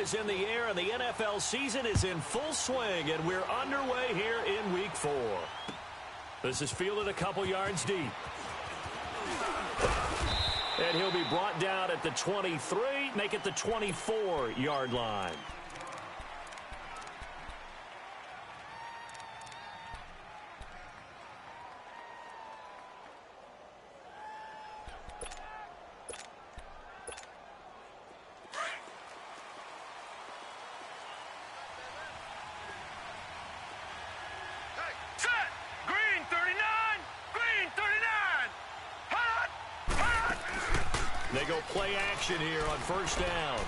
is in the air, and the NFL season is in full swing, and we're underway here in Week 4. This is fielded a couple yards deep. And he'll be brought down at the 23, make it the 24-yard line. They go play action here on first down.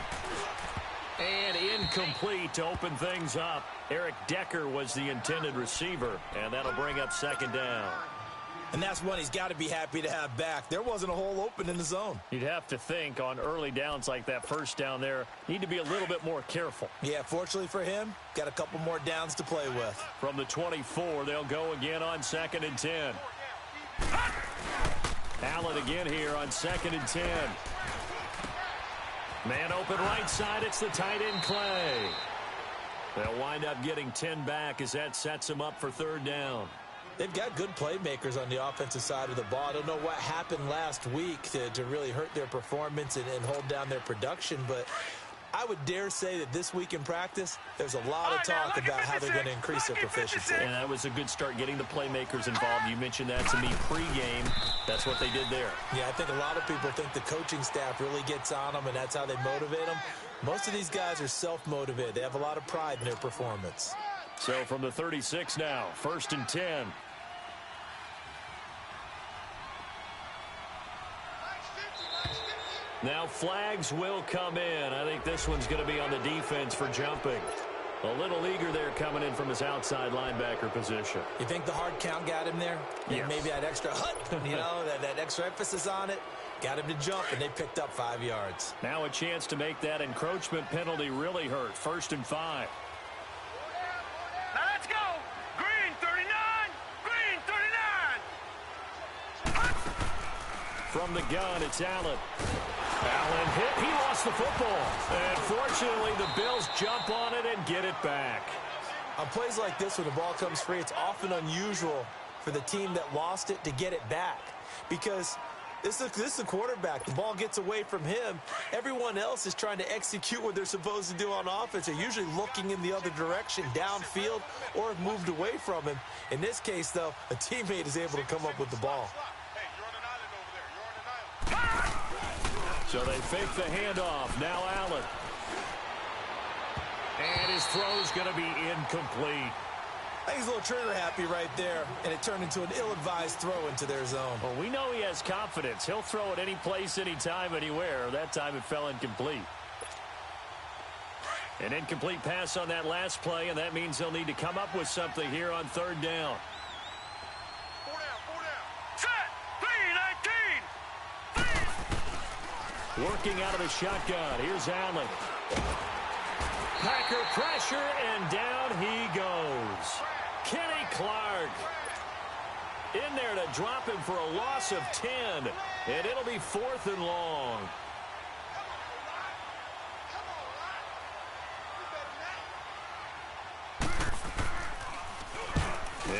And incomplete to open things up. Eric Decker was the intended receiver, and that'll bring up second down. And that's one he's got to be happy to have back. There wasn't a hole open in the zone. You'd have to think on early downs like that first down there, need to be a little bit more careful. Yeah, fortunately for him, got a couple more downs to play with. From the 24, they'll go again on 2nd and 10. Allen again here on 2nd and 10. Man open right side, it's the tight end Clay. They'll wind up getting 10 back as that sets him up for third down. They've got good playmakers on the offensive side of the ball. I don't know what happened last week to really hurt their performance and hold down their production, but I would dare say that this week in practice, there's a lot of talk about how they're going to increase their proficiency. And that was a good start getting the playmakers involved. You mentioned that to me pregame. That's what they did there. Yeah, I think a lot of people think the coaching staff really gets on them, and that's how they motivate them. Most of these guys are self-motivated. They have a lot of pride in their performance. So from the 36 now, 1st and 10. Now flags will come in. I think this one's going to be on the defense for jumping. A little eager there coming in from his outside linebacker position. You think the hard count got him there? Yes. Maybe that extra that extra emphasis on it got him to jump, and they picked up 5 yards. Now a chance to make that encroachment penalty really hurt. 1st and 5. Now let's go. Green 39. Green 39. From the gun, it's Allen. Allen hit. He lost the football. And fortunately, the Bills jump on it and get it back. On plays like this, when the ball comes free, it's often unusual for the team that lost it to get it back. Because this is the quarterback. The ball gets away from him. Everyone else is trying to execute what they're supposed to do on offense. They're usually looking in the other direction, downfield, or have moved away from him. In this case, though, a teammate is able to come up with the ball. So they fake the handoff. Now Allen. And his throw's going to be incomplete. I think he's a little trigger happy right there, and it turned into an ill-advised throw into their zone. Well, we know he has confidence. He'll throw it any place, anytime, anywhere. That time it fell incomplete. An incomplete pass on that last play, and that means they'll need to come up with something here on 3rd down. 4 down. Set. 3-19. Working out of the shotgun. Here's Allen. Packer pressure, and down he goes. Kenny Clark in there to drop him for a loss of 10. And it'll be 4th and long.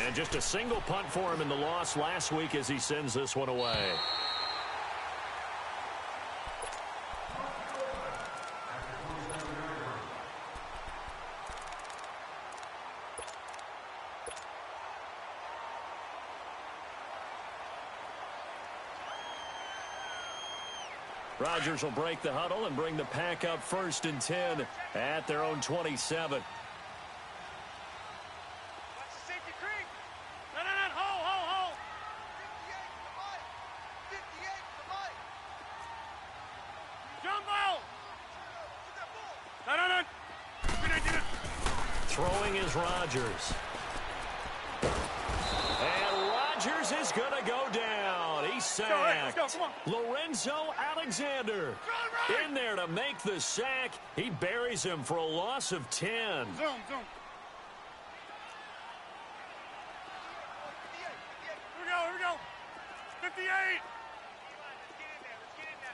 And just a single punt for him in the loss last week as he sends this one away. Rodgers will break the huddle and bring the pack up 1st and 10 at their own 27. Throwing is Rodgers. And Rodgers is going to go down. He's sacked. Let's go, come on. Lorenzo Alexander in there to make the sack. He buries him for a loss of 10. Zoom. Here we go. 58.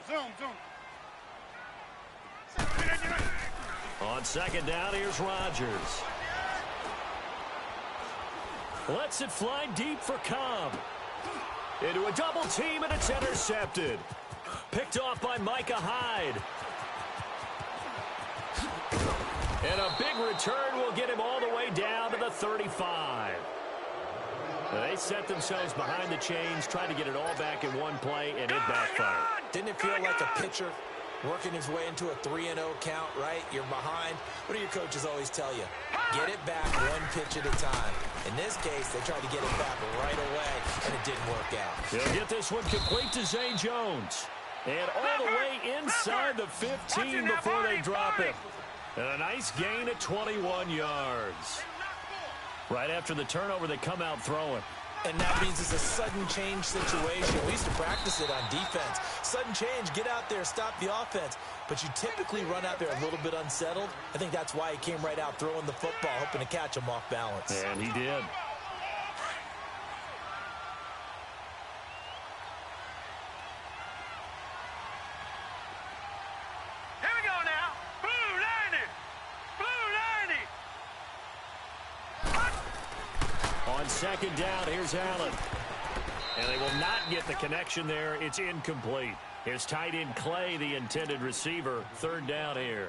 Zoom. On On second down, here's Rodgers. Lets it fly deep for Cobb. Into a double team, and it's intercepted. Picked off by Micah Hyde. And a big return will get him all the way down to the 35. They set themselves behind the chains, trying to get it all back in one play, and it backfired. Didn't it feel like a pitcher working his way into a 3-0 count, right? You're behind. What do your coaches always tell you? Get it back one pitch at a time. In this case, they tried to get it back right away, and it didn't work out. He'll get this one complete to Zay Jones. And all the way inside the 15 before they drop it. And a nice gain at 21 yards. Right after the turnover, they come out throwing. And that means it's a sudden change situation. We used to practice it on defense. Sudden change, get out there, stop the offense. But you typically run out there a little bit unsettled. I think that's why he came right out throwing the football, hoping to catch him off balance. And he did. On second down, here's Allen. And they will not get the connection there. It's incomplete. Here's tight end Clay, the intended receiver. Third down here.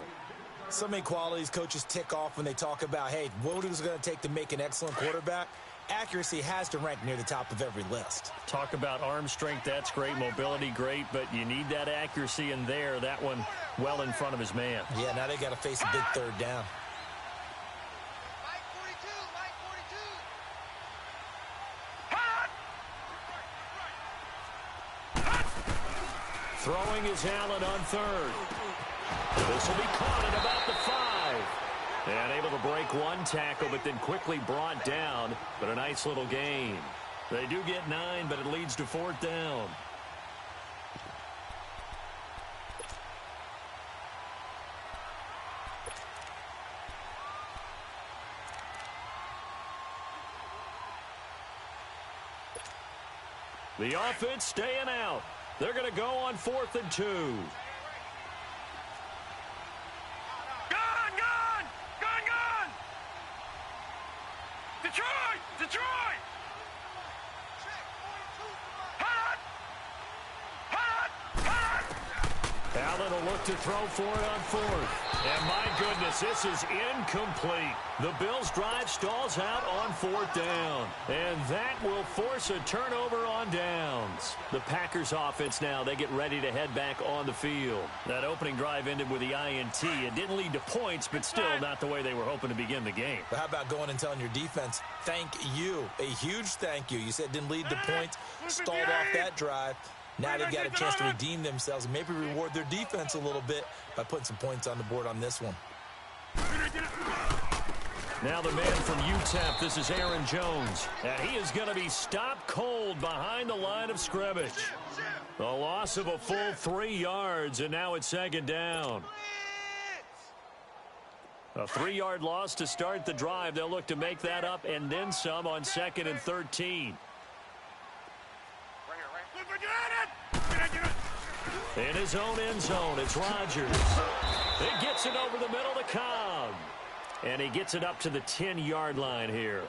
So many qualities coaches tick off when they talk about, hey, what is it going to take to make an excellent quarterback? Accuracy has to rank near the top of every list. Talk about arm strength, that's great. Mobility, great. But you need that accuracy in there. That one well in front of his man. Yeah, now they got to face a big third down. Throwing is Allen on third. This will be caught at about the 5. And able to break one tackle, but then quickly brought down. But a nice little gain. They do get 9, but it leads to fourth down. The offense staying out. They're going to go on 4th and 2. Gun! Detroit! Detroit! Allen will look to throw for it on 4th. And my goodness, this is incomplete. The Bills' drive stalls out on 4th down. And that will force a turnover on downs. The Packers offense now, they get ready to head back on the field. That opening drive ended with the INT. It didn't lead to points, but still not the way they were hoping to begin the game. But how about going and telling your defense, thank you, a huge thank you. You said it didn't lead to points, stalled off that drive. Now they've got a chance to redeem themselves and maybe reward their defense a little bit by putting some points on the board on this one. Now the man from UTEP, this is Aaron Jones. And he is going to be stopped cold behind the line of scrimmage. The loss of a full 3 yards, and now it's second down. A 3-yard loss to start the drive. They'll look to make that up and then some on 2nd and 13. In his own end zone, it's Rodgers. He gets it over the middle to Cobb. And he gets it up to the 10-yard line here.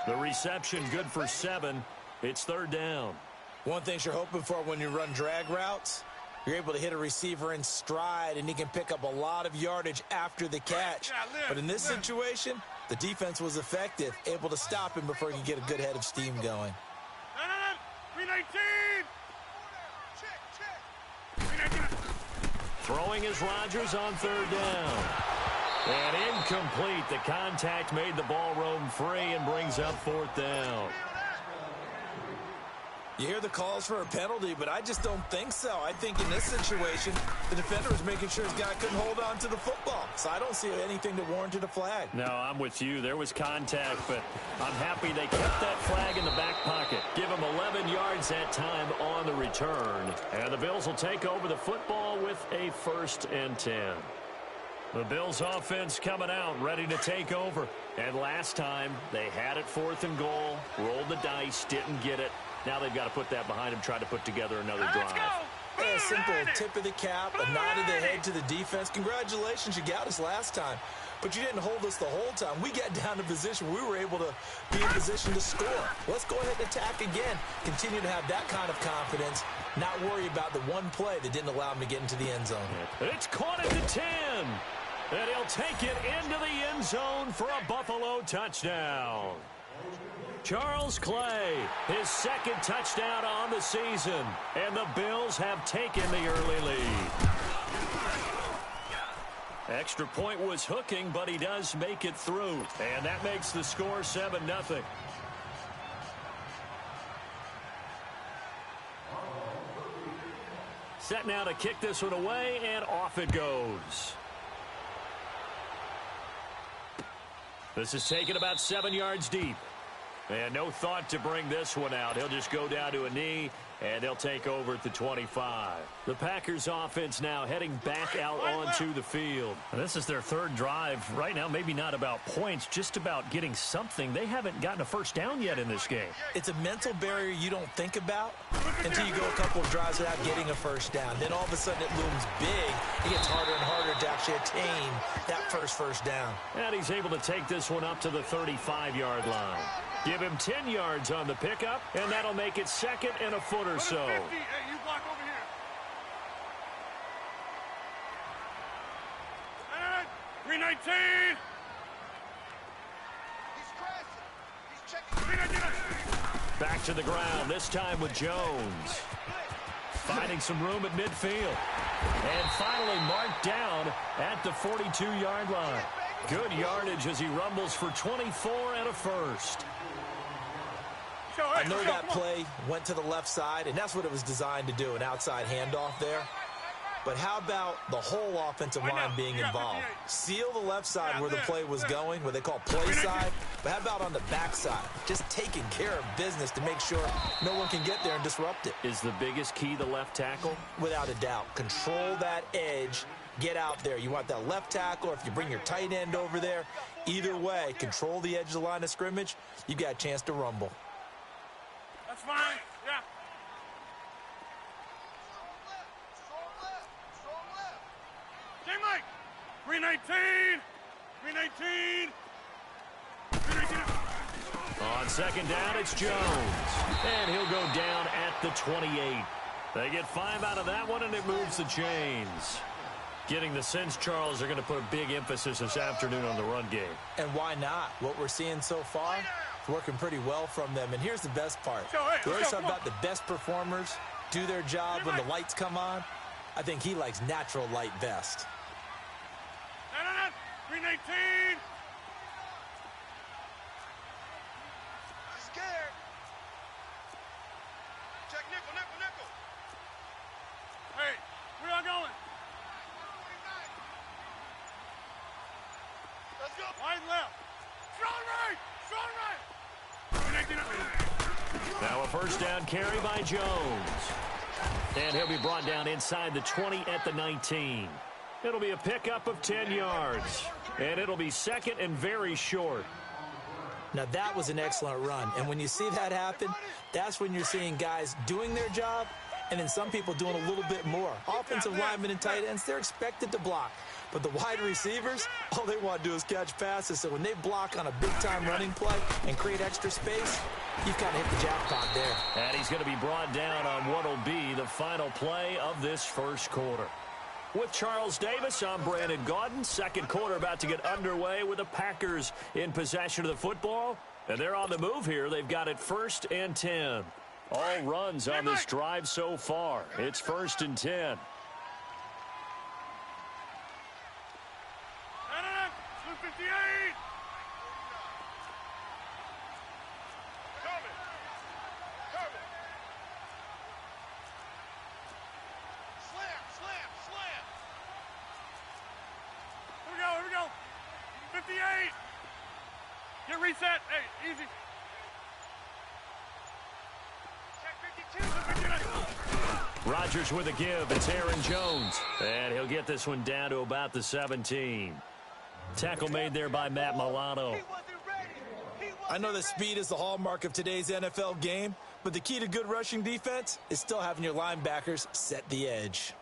The reception good for 7. It's third down. One thing you're hoping for when you run drag routes, you're able to hit a receiver in stride, and he can pick up a lot of yardage after the catch. But in this situation, the defense was effective, able to stop him before he could get a good head of steam going. 319! Throwing is Rodgers on third down. And incomplete. The contact made the ball roam free and brings up fourth down. You hear the calls for a penalty, but I just don't think so. I think in this situation, the defender was making sure his guy couldn't hold on to the football. So I don't see anything that warranted a flag. No, I'm with you. There was contact, but I'm happy they kept that flag in the back pocket. Give him 11 yards that time on the return. And the Bills will take over the football with a 1st and 10. The Bills offense coming out, ready to take over. And last time, they had it 4th and goal, rolled the dice, didn't get it. Now they've got to put that behind them, try to put together another drive. Hey, a simple tip of the cap, a nod of the head to the defense. Congratulations, you got us last time. But you didn't hold us the whole time. We got down to position. We were able to be in position to score. Let's go ahead and attack again. Continue to have that kind of confidence. Not worry about the one play that didn't allow him to get into the end zone. It's caught at the 10. And he'll take it into the end zone for a Buffalo touchdown. Charles Clay, his second touchdown on the season. And the Bills have taken the early lead. Extra point was hooking, but he does make it through. And that makes the score 7-0. Set now to kick this one away, and off it goes. This is taken about 7 yards deep. And no thought to bring this one out. He'll just go down to a knee, and they'll take over at the 25. The Packers offense now heading back out onto the field. And this is their third drive. Right now, maybe not about points, just about getting something. They haven't gotten a first down yet in this game. It's a mental barrier you don't think about until you go a couple of drives without getting a first down. Then all of a sudden it looms big. It gets harder and harder to actually attain that first down. And he's able to take this one up to the 35-yard line. Give him 10 yards on the pickup, and that'll make it second and a foot or so. Hey, you block over here. 319. He's crashing. He's checking. 319. Back to the ground, this time with Jones. Finding some room at midfield. And finally marked down at the 42-yard line. Good yardage as he rumbles for 24 and a first. I know that play went to the left side, and that's what it was designed to do, an outside handoff there. But how about the whole offensive line being involved? Seal the left side where the play was going, what they call play side. But how about on the back side? Just taking care of business to make sure no one can get there and disrupt it. Is the biggest key the left tackle? Without a doubt. Control that edge. Get out there. You want that left tackle, or if you bring your tight end over there, either way, control the edge of the line of scrimmage. You got a chance to rumble. That's fine. Yeah. Team Mike. 319. 319. 319. On second down, it's Jones. And he'll go down at the 28. They get 5 out of that one, and it moves the chains. Getting the sense, Charles, they're going to put a big emphasis this afternoon on the run game. And why not? What we're seeing so far, it's working pretty well from them. And here's the best part. We always talk about the best performers do their job when the lights come on. I think he likes natural light best. 319. Scared. Check nickel. Hey, where y'all going? Let's go. Wide left. Strong right. 319. Now a first down carry by Jones. And he'll be brought down inside the 20 at the 19. It'll be a pickup of 10 yards. And it'll be second and very short. Now that was an excellent run. And when you see that happen, that's when you're seeing guys doing their job and then some people doing a little bit more. Offensive linemen and tight ends, they're expected to block. But the wide receivers, all they want to do is catch passes. So when they block on a big-time running play and create extra space, you've kind of hit the jackpot there. And he's going to be brought down on what will be the final play of this first quarter. With Charles Davis, I'm Brandon Gaudin. Second quarter about to get underway with the Packers in possession of the football. And they're on the move here. They've got it 1st and 10. All runs on this drive so far. It's 1st and 10. 258. Slam. Here we go. 58. Get reset. Hey, easy. Check 52. Rodgers with a give. It's Aaron Jones. And he'll get this one down to about the 17. Tackle made there by Matt Milano. He wasn't ready. I know that speed is the hallmark of today's NFL game, But the key to good rushing defense is still having your linebackers set the edge.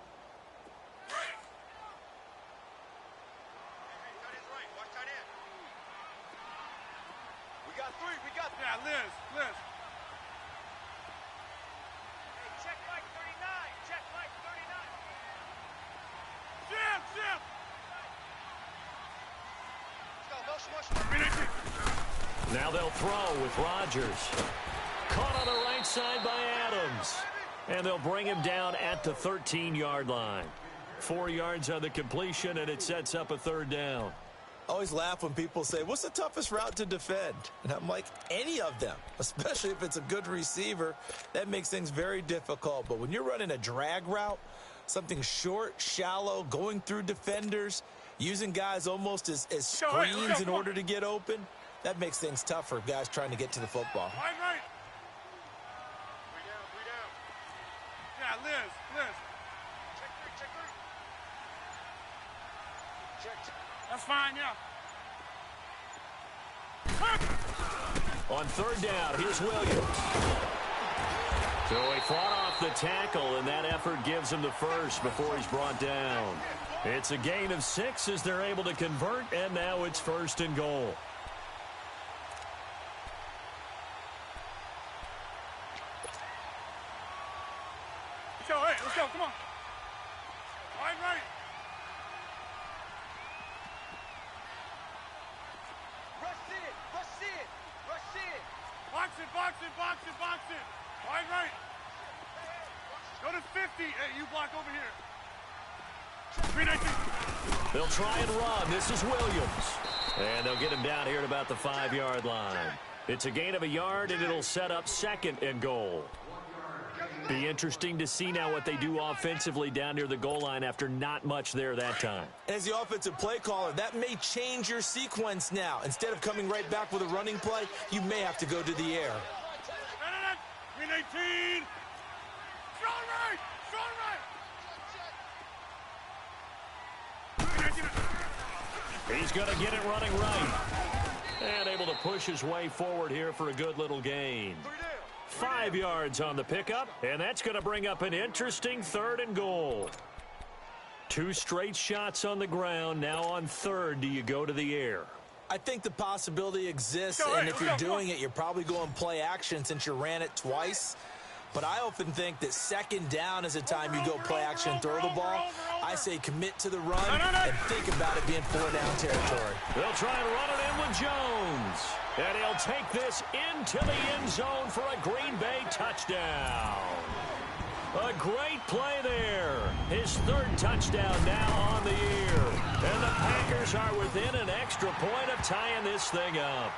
We got three. We got three. Yeah, Liz. Hey, check Mike 39. Check Mike 39. Jim. Let's go. Motion. Now they'll throw with Rodgers. Caught on the right side by Adams. And they'll bring him down at the 13-yard line. 4 yards on the completion, and it sets up a third down. I always laugh when people say, what's the toughest route to defend? And I'm like, any of them, especially if it's a good receiver. That makes things very difficult. But when you're running a drag route, something short, shallow, going through defenders, using guys almost as screens in order to get open, that makes things tough for guys trying to get to the football. Right. Three down. Yeah, Liz. Check three. Check. That's fine, yeah. On third down, here's Williams. So he fought off the tackle, and that effort gives him the first before he's brought down. It's a gain of 6 as they're able to convert, and now it's 1st and goal. Let's go, come on. Right. Rush in. Box it. Right. Go to 50. Hey, you block over here. 319. They'll try and run. This is Williams. And they'll get him down here at about the 5-yard line. It's a gain of a yard, and it'll set up 2nd and goal. Be interesting to see now what they do offensively down near the goal line after not much there that time. As the offensive play caller, that may change your sequence now. Instead of coming right back with a running play, you may have to go to the air. 319. Strong right. He's going to get it running right. And able to push his way forward here for a good little gain. 5 yards on the pickup, and that's going to bring up an interesting 3rd and goal. 2 straight shots on the ground. Now on 3rd, do you go to the air? I think the possibility exists, and if you're doing it, you're probably going play action since you ran it twice. But I often think that 2nd down is a time you go play action and throw the ball. I say commit to the run and think about it being 4-down territory. They'll try and run it in with Jones. And he'll take this into the end zone for a Green Bay touchdown. A great play there. His 3rd touchdown now on the year. And the Packers are within an extra point of tying this thing up.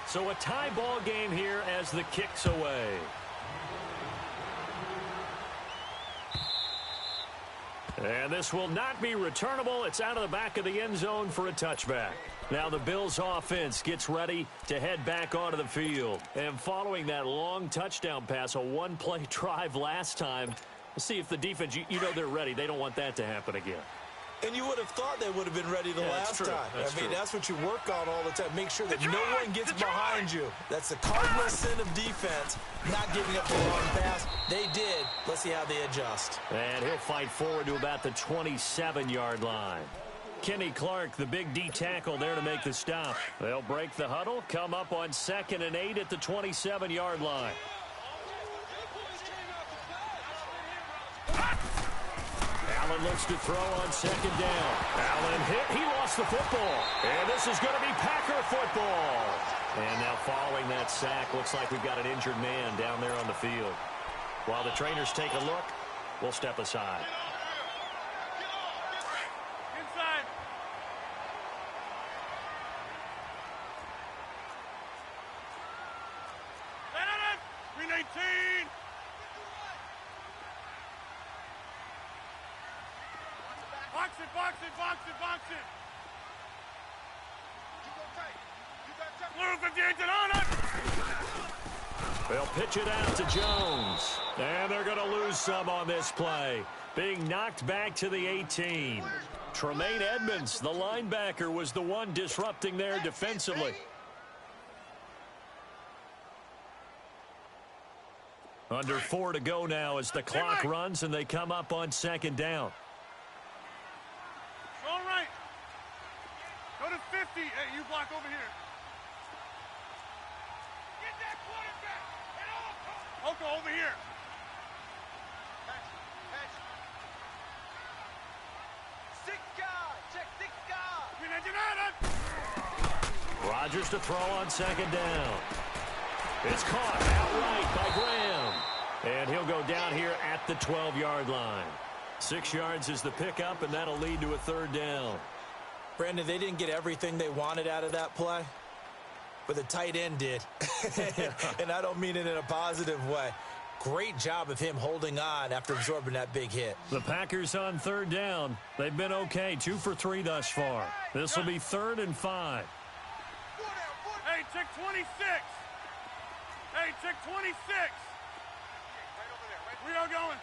So a tie ball game here as the kick's away. And this will not be returnable. It's out of the back of the end zone for a touchback. Now the Bills offense gets ready to head back onto the field. And following that long touchdown pass, a 1-play drive last time, we'll see if the defense, you know they're ready. They don't want that to happen again. And you would have thought they would have been ready the last time. That's what you work on all the time. Make sure that no one gets behind you. That's the cardinal sin of defense, not giving up the long pass. They did. Let's see how they adjust. And he'll fight forward to about the 27-yard line. Kenny Clark, the big D tackle there to make the stop. They'll break the huddle, come up on 2nd and 8 at the 27-yard line. Allen looks to throw on 2nd down. Allen hit. He lost the football. And this is going to be Packer football. And now following that sack, looks like we've got an injured man down there on the field. While the trainers take a look, we'll step aside. Inside. Let it. 319. Box it. Blue 58 on it. They'll pitch it out to Jones. And they're going to lose some on this play. Being knocked back to the 18. Tremaine Edmonds, the linebacker, was the one disrupting there defensively. Under 4 to go now as the clock runs and they come up on second down. All right. Go to 50. Hey, you block over here. Get that quarterback. And Oko over here. Rodgers to throw on second down. It's caught outright by Graham. And he'll go down here at the 12-yard line. 6 yards is the pickup, and that'll lead to a third down. Brandon, they didn't get everything they wanted out of that play, but the tight end did. And I don't mean it in a positive way. Great job of him holding on after absorbing that big hit. The Packers on third down. They've been okay, 2 for 3 thus far. This will be 3rd and 5. Hey, check 26. Hey, check 26. We are going.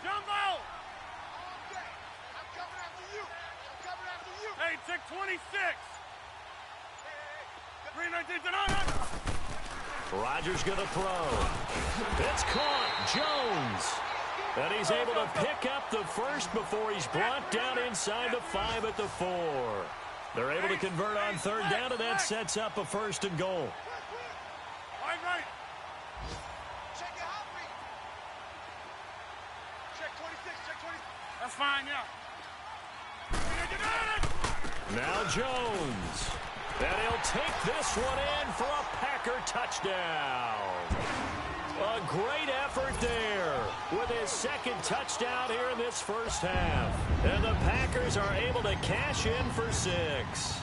Jumbo. I'm coming after you. I'm coming after you. Hey, check 26. 319. Rodgers going to throw. It's caught. Jones. And he's able to pick up the first before he's brought down inside the 5 at the 4. They're able to convert on third down, and that sets up a 1st and goal. Right. Check your hot feet. Check 26, check 26. That's fine, yeah. Now Jones. And he'll take this one in for a Packer touchdown. A great effort there with his 2nd touchdown here in this first half. And the Packers are able to cash in for 6.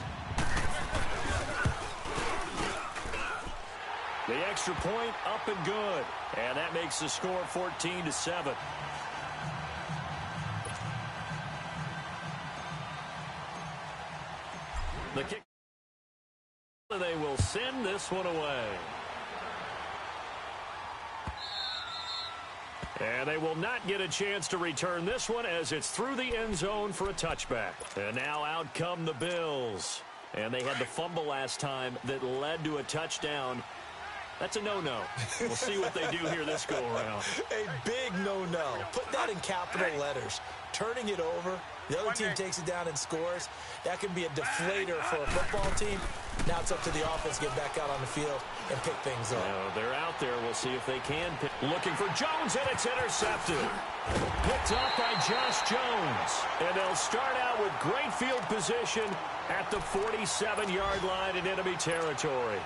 The extra point up and good. And that makes the score 14-7. The kick. They will send this one away. And they will not get a chance to return this one as it's through the end zone for a touchback. And now out come the Bills. And they had the fumble last time that led to a touchdown. That's a no-no. We'll see what they do here this go-around. A big no-no. Put that in capital letters. Turning it over, the other team takes it down and scores. That can be a deflator for a football team. Now it's up to the offense to get back out on the field and pick things up. They're out there. We'll see if they can pick. Looking for Jones, and it's intercepted. Picked up by Josh Jones. And they'll start out with great field position at the 47-yard line in enemy territory.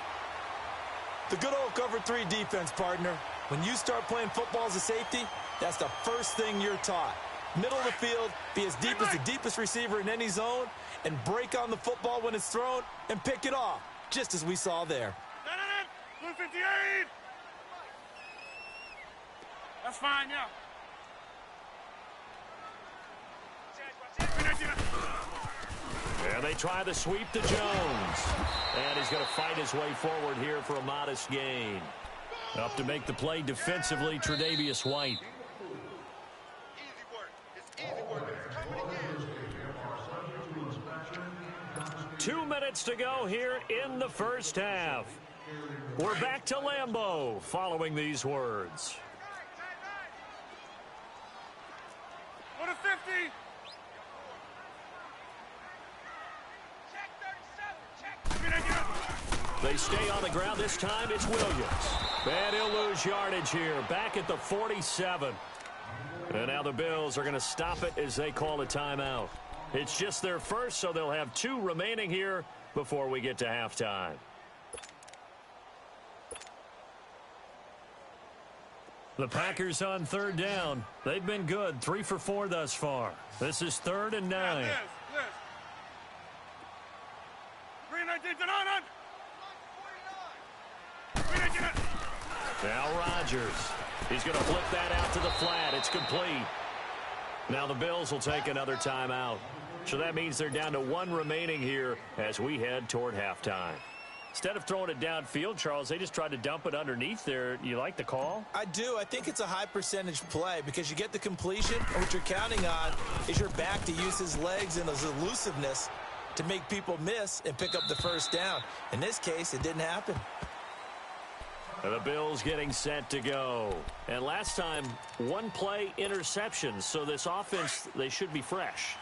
The good old cover 3 defense, partner. When you start playing football as a safety, that's the first thing you're taught. Middle of the field, be as deep as the deepest receiver in any zone, and break on the football when it's thrown and pick it off, just as we saw there. Blue 58. That's fine, yeah. And they try the sweep to Jones. And he's going to fight his way forward here for a modest gain. Up to make the play defensively, Tre'Davious White. Easy work. It's easy work. It's coming again. 2 minutes to go here in the first half. We're back to Lambeau following these words. Go to 50. They stay on the ground. This time it's Williams. And he'll lose yardage here. Back at the 47. And now the Bills are going to stop it as they call a timeout. It's just their first, so they'll have 2 remaining here before we get to halftime. The Packers on third down. They've been good. 3 for 4 thus far. This is 3rd and 9. Liz. 319 to 9. Now Rodgers. He's going to flip that out to the flat. It's complete. Now the Bills will take another timeout. So that means they're down to 1 remaining here as we head toward halftime. Instead of throwing it downfield, Charles, they just tried to dump it underneath there. You like the call? I do. I think it's a high percentage play because you get the completion, and what you're counting on is your back to use his legs and his elusiveness to make people miss and pick up the first down. In this case, it didn't happen. The Bills getting set to go. And last time, one play interception. So this offense, they should be fresh.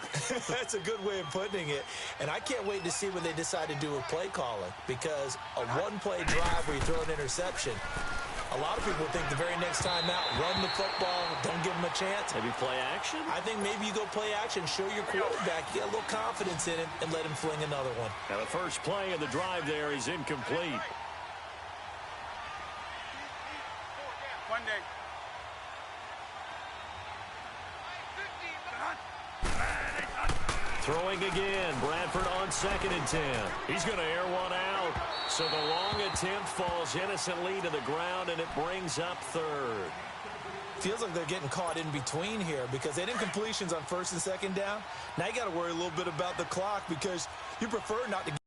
That's a good way of putting it. And I can't wait to see when they decide to do a play calling, because a one-play drive where you throw an interception, a lot of people think the very next time out, run the football, don't give them a chance. Maybe play action? I think maybe you go play action, show your quarterback, get a little confidence in him, and let him fling another one. Now the first play of the drive there is incomplete. One day. Throwing again. Bradford on 2nd and 10. He's going to air one out. So the long attempt falls innocently to the ground, and it brings up 3rd. Feels like they're getting caught in between here because they didn't completions on 1st and 2nd down. Now you got to worry a little bit about the clock because you prefer not to